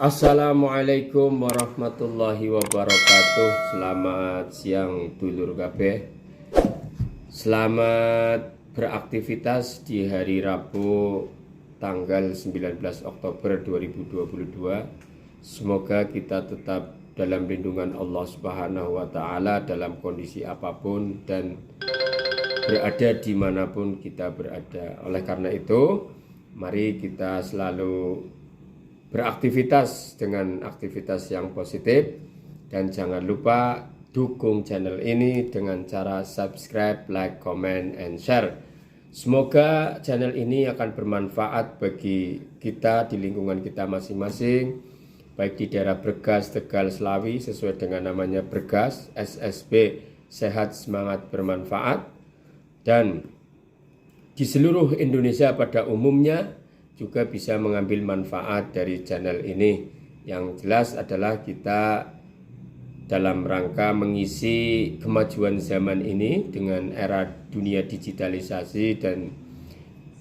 Assalamualaikum warahmatullahi wabarakatuh. Selamat siang dulur kabeh. Selamat beraktivitas di hari Rabu tanggal 19 Oktober 2022. Semoga kita tetap dalam lindungan Allah Subhanahu wa taala dalam kondisi apapun dan berada dimanapun kita berada. Oleh karena itu, mari kita selalu beraktivitas dengan aktivitas yang positif, dan jangan lupa dukung channel ini dengan cara subscribe, like, comment, and share. Semoga channel ini akan bermanfaat bagi kita di lingkungan kita masing-masing, baik di daerah Bergas, Tegal, Slawi sesuai dengan namanya Bergas, SSB Sehat Semangat Bermanfaat, dan di seluruh Indonesia pada umumnya juga bisa mengambil manfaat dari channel ini. Yang jelas adalah kita dalam rangka mengisi kemajuan zaman ini dengan era dunia digitalisasi, dan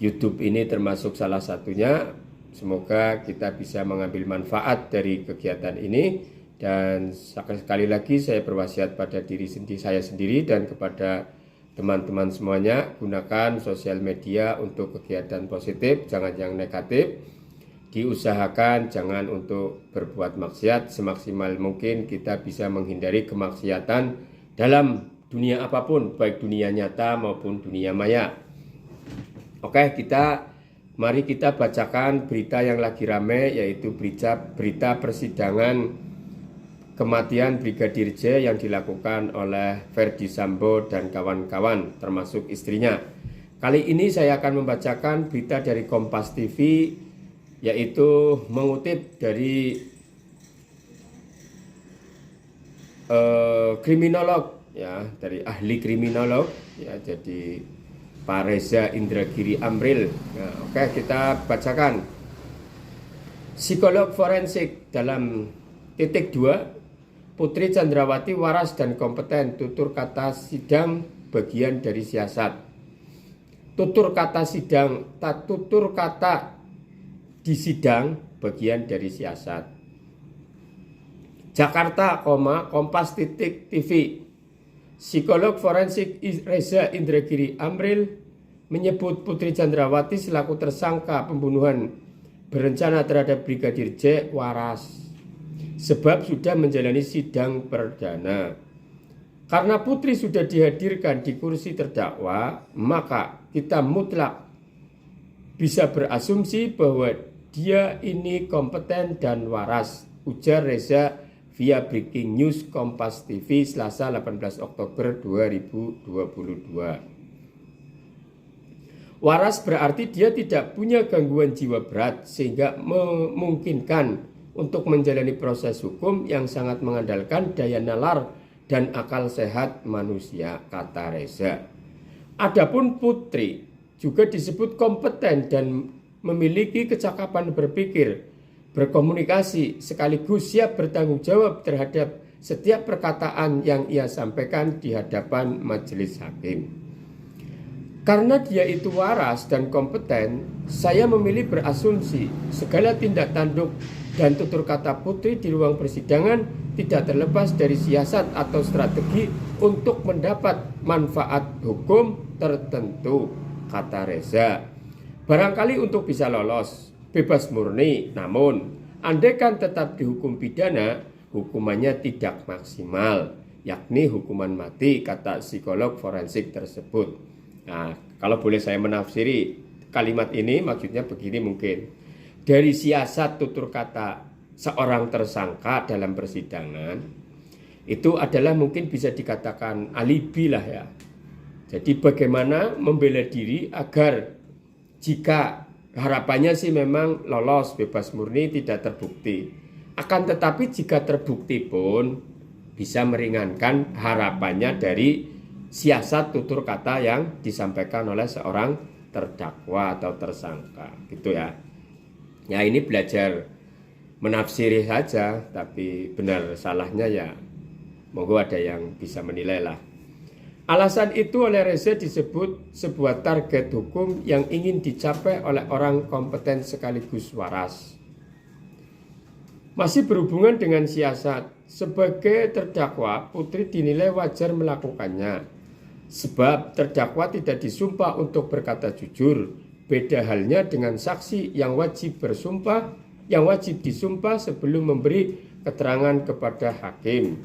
YouTube ini termasuk salah satunya. Semoga kita bisa mengambil manfaat dari kegiatan ini, dan sekali lagi saya berwasiat pada diri saya sendiri dan kepada teman-teman semuanya, gunakan sosial media untuk kegiatan positif, jangan yang negatif. Diusahakan jangan untuk berbuat maksiat. Semaksimal mungkin kita bisa menghindari kemaksiatan dalam dunia apapun, baik dunia nyata maupun dunia maya. Oke, mari kita bacakan berita yang lagi rame, yaitu berita persidangan kematian Brigadir J yang dilakukan oleh Ferdy Sambo dan kawan-kawan, termasuk istrinya. Kali ini saya akan membacakan berita dari Kompas TV, yaitu mengutip dari kriminolog, ya, dari ahli kriminolog, ya, jadi Pak Reza Indragiri Amril. Nah, oke, kita bacakan. Psikolog forensik dalam titik 2, Putri Chandrawati waras dan kompeten, tutur kata sidang bagian dari siasat. Tutur kata di sidang bagian dari siasat. Jakarta, Kompas.TV. Psikolog forensik Reza Indragiri Amril menyebut Putri Chandrawati selaku tersangka pembunuhan berencana terhadap Brigadir J waras, sebab sudah menjalani sidang perdana. Karena Putri sudah dihadirkan di kursi terdakwa, maka kita mutlak bisa berasumsi bahwa dia ini kompeten dan waras, ujar Reza via Breaking News Kompas TV Selasa 18 Oktober 2022. Waras berarti dia tidak punya gangguan jiwa berat sehingga memungkinkan untuk menjalani proses hukum yang sangat mengandalkan daya nalar dan akal sehat manusia, kata Reza. Adapun Putri juga disebut kompeten dan memiliki kecakapan berpikir, berkomunikasi, sekaligus siap bertanggung jawab terhadap setiap perkataan yang ia sampaikan di hadapan majelis hakim. Karena dia itu waras dan kompeten, saya memilih berasumsi segala tindak tanduk dan tutur kata Putri di ruang persidangan tidak terlepas dari siasat atau strategi untuk mendapat manfaat hukum tertentu, kata Reza. Barangkali untuk bisa lolos, bebas murni, namun andaikan tetap dihukum pidana, hukumannya tidak maksimal, yakni hukuman mati, kata psikolog forensik tersebut. Nah, kalau boleh saya menafsiri kalimat ini, maksudnya begini mungkin. Dari siasat tutur kata seorang tersangka dalam persidangan, itu adalah mungkin bisa dikatakan alibi lah ya. Jadi bagaimana membela diri agar jika harapannya sih memang lolos, bebas murni, tidak terbukti. Akan tetapi jika terbukti pun bisa meringankan harapannya dari siasat tutur kata yang disampaikan oleh seorang terdakwa atau tersangka, gitu ya. Ya, ini belajar menafsiri saja, tapi benar salahnya ya monggo ada yang bisa menilai lah. Alasan itu oleh Reza disebut sebuah target hukum yang ingin dicapai oleh orang kompeten sekaligus waras. Masih berhubungan dengan siasat, sebagai terdakwa, Putri dinilai wajar melakukannya. Sebab terdakwa tidak disumpah untuk berkata jujur. Beda halnya dengan saksi yang wajib disumpah sebelum memberi keterangan kepada hakim.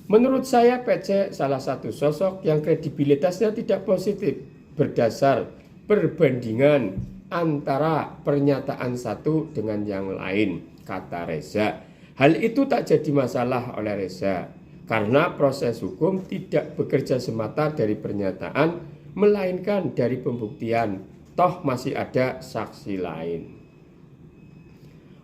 Menurut saya PC salah satu sosok yang kredibilitasnya tidak positif berdasar perbandingan antara pernyataan satu dengan yang lain, kata Reza. Hal itu tak jadi masalah oleh Reza karena proses hukum tidak bekerja semata dari pernyataan melainkan dari pembuktian. Toh masih ada saksi lain.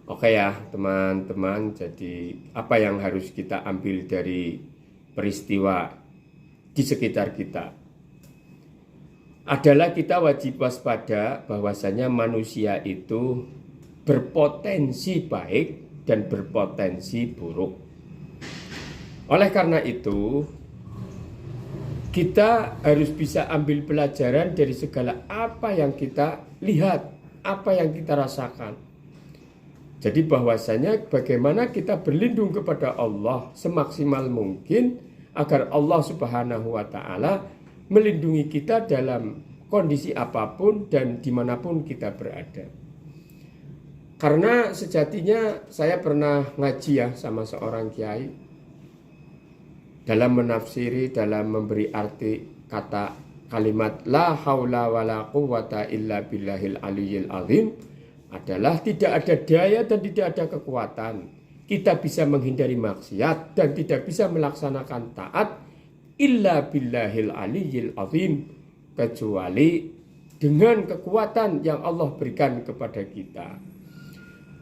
Oke ya teman-teman, jadi apa yang harus kita ambil dari peristiwa di sekitar kita adalah kita wajib waspada bahwasanya manusia itu berpotensi baik dan berpotensi buruk. Oleh karena itu, kita harus bisa ambil pelajaran dari segala apa yang kita lihat, apa yang kita rasakan. Jadi bahwasanya bagaimana kita berlindung kepada Allah semaksimal mungkin agar Allah Subhanahu wa Ta'ala melindungi kita dalam kondisi apapun dan dimanapun kita berada. Karena sejatinya saya pernah ngaji ya sama seorang kiai dalam menafsiri, dalam memberi arti kata kalimat la haula wala quwata illa billahil aliyyil azim adalah tidak ada daya dan tidak ada kekuatan kita bisa menghindari maksiat dan tidak bisa melaksanakan taat illa billahil aliyyil azim, kecuali dengan kekuatan yang Allah berikan kepada kita.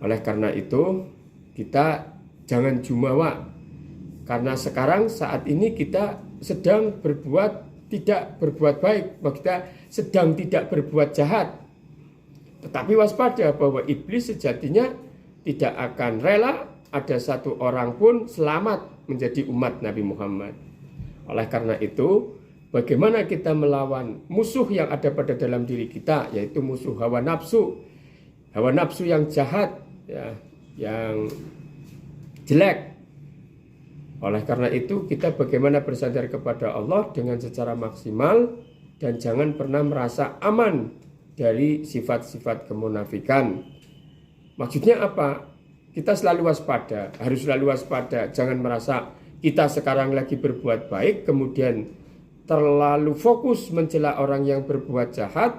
Oleh karena itu kita jangan jumawa, karena sekarang saat ini kita sedang tidak berbuat baik, kita sedang tidak berbuat jahat. Tetapi waspada bahwa iblis sejatinya tidak akan rela ada satu orang pun selamat menjadi umat Nabi Muhammad. Oleh karena itu, bagaimana kita melawan musuh yang ada pada dalam diri kita, yaitu musuh hawa nafsu yang jahat, ya, yang jelek. Oleh karena itu, kita bagaimana bersandar kepada Allah dengan secara maksimal dan jangan pernah merasa aman dari sifat-sifat kemunafikan. Maksudnya apa? Kita selalu waspada, harus selalu waspada, jangan merasa kita sekarang lagi berbuat baik, kemudian terlalu fokus mencela orang yang berbuat jahat,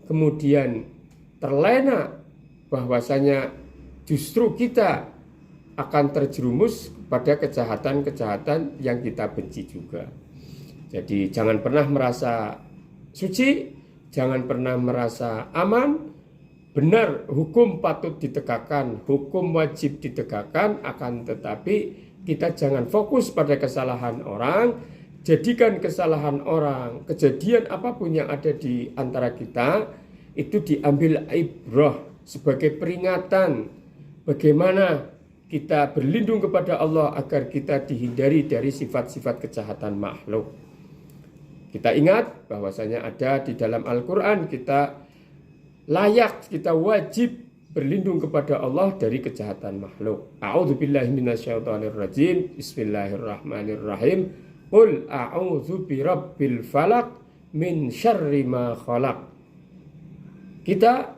kemudian terlena bahwasanya justru kita akan terjerumus pada kejahatan-kejahatan yang kita benci juga. Jadi jangan pernah merasa suci, jangan pernah merasa aman. Benar, hukum patut ditegakkan, hukum wajib ditegakkan, akan tetapi kita jangan fokus pada kesalahan orang. Jadikan kesalahan orang, kejadian apapun yang ada di antara kita itu diambil ibrah sebagai peringatan bagaimana kita berlindung kepada Allah agar kita dihindari dari sifat-sifat kejahatan makhluk. Kita ingat bahwasanya ada di dalam Al-Quran, kita layak, kita wajib berlindung kepada Allah dari kejahatan makhluk. A'udzubillahi minasyaitonirrajim. Bismillahirrahmanirrahim. Qul a'udzu birabbil falaq min syarri ma khalaq. Kita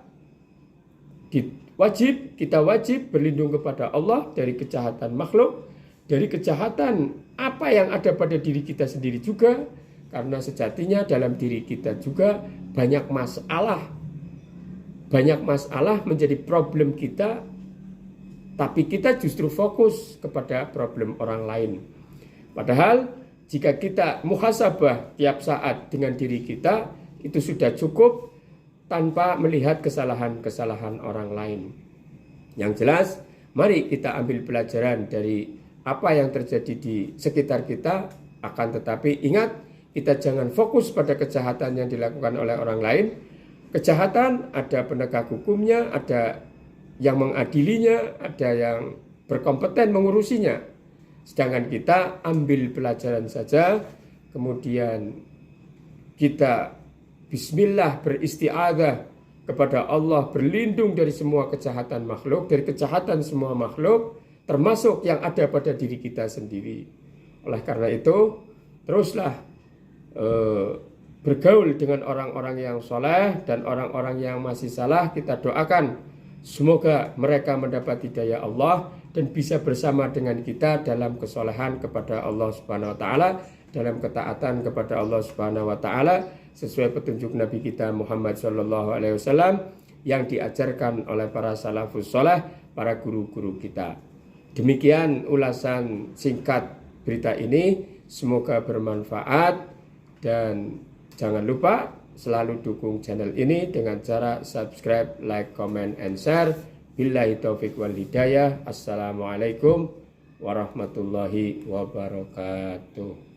wajib berlindung kepada Allah dari kejahatan makhluk, dari kejahatan apa yang ada pada diri kita sendiri juga, karena sejatinya dalam diri kita juga banyak masalah menjadi problem kita, tapi kita justru fokus kepada problem orang lain. Padahal jika kita muhasabah tiap saat dengan diri kita, itu sudah cukup tanpa melihat kesalahan-kesalahan orang lain. Yang jelas, mari kita ambil pelajaran dari apa yang terjadi di sekitar kita, akan tetapi ingat, kita jangan fokus pada kejahatan yang dilakukan oleh orang lain. Kejahatan ada penegak hukumnya, ada yang mengadilinya, ada yang berkompeten mengurusinya. Sedangkan kita ambil pelajaran saja, kemudian kita bismillah beristi'adzah kepada Allah, berlindung dari semua kejahatan makhluk, dari kejahatan semua makhluk, termasuk yang ada pada diri kita sendiri. Oleh karena itu, teruslah bergaul dengan orang-orang yang soleh dan orang-orang yang masih salah. Kita doakan semoga mereka mendapat hidayah Allah dan bisa bersama dengan kita dalam kesolehan kepada Allah Subhanahu wa taala, dalam ketaatan kepada Allah Subhanahu wa taala sesuai petunjuk Nabi kita Muhammad sallallahu alaihi wasallam yang diajarkan oleh para salafus soleh, para guru-guru kita. Demikian ulasan singkat berita ini, semoga bermanfaat dan jangan lupa selalu dukung channel ini dengan cara subscribe, like, comment, and share. Billahi taufiq wal hidayah. Assalamualaikum warahmatullahi wabarakatuh.